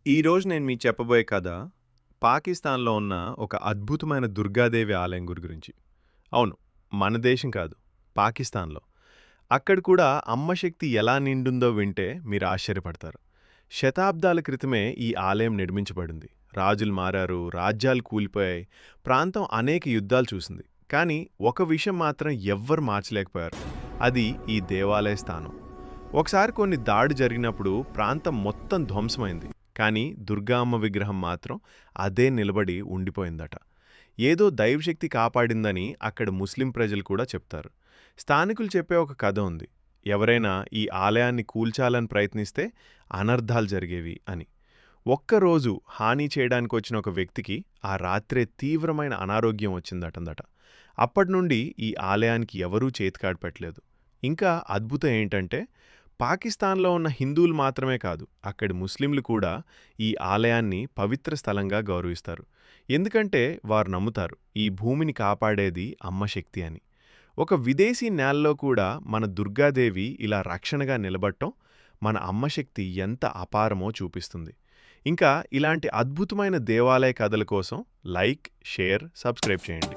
ఈరోజు నేను మీకు చెప్పబోయే కథ పాకిస్తాన్‌లో ఉన్న ఒక అద్భుతమైన దుర్గాదేవి ఆలయం గురించి. అవును. మన దేశం కాదు. పాకిస్తాన్‌లో. అక్కడ కూడా అమ్మ శక్తి ఎలా నిండుందో వింటే మీరు ఆశ్చర్యపడతారు. శతాబ్దాల క్రితమే ఈ ఆలయం నిర్మించబడింది. రాజులు మారారు, రాజ్యాలు కూలిపోయాయి, ప్రాంతం అనేక యుద్ధాలు చూసింది. కానీ ఒక విషయం మాత్రం ఎవ్వరు మార్చలేకపోయారు. అది ఈ దేవాలయ స్థానం. ఒకసారి కొన్ని దాడి జరిగినప్పుడు ప్రాంతం మొత్తం ధ్వంసమైంది. కానీ దుర్గా అమ్మ విగ్రహం మాత్రం అదే నిలబడి ఉండిపోయిందట. ఏదో దైవశక్తి కాపాడిందని అక్కడ ముస్లిం ప్రజలు కూడా చెప్తారు. స్థానికులు చెప్పే ఒక కథ ఉంది. ఎవరైనా ఈ ఆలయాన్ని కూల్చాలని ప్రయత్నిస్తే అనర్థాలు జరిగేవి అని. ఒక్కరోజు హాని చేయడానికి వచ్చిన ఒక వ్యక్తికి ఆ రాత్రే తీవ్రమైన అనారోగ్యం వచ్చిందటందట. అప్పటినుండి ఈ ఆలయానికి ఎవరూ చేతికాడు పెట్టలేదు. ఇంకా అద్భుతం ఏంటంటే పాకిస్తాన్లో ఉన్న హిందువులు మాత్రమే కాదు, అక్కడి ముస్లింలు కూడా ఈ ఆలయాన్ని పవిత్ర స్థలంగా గౌరవిస్తారు. ఎందుకంటే వారు నమ్ముతారు ఈ భూమిని కాపాడేది అమ్మ శక్తి అని. ఒక విదేశీ నేలలో కూడా మన దుర్గాదేవి ఇలా రక్షణగా నిలబడటం మన అమ్మ శక్తి ఎంత అపారమో చూపిస్తుంది. ఇంకా ఇలాంటి అద్భుతమైన దేవాలయ కథల కోసం లైక్, షేర్, సబ్స్క్రైబ్ చేయండి.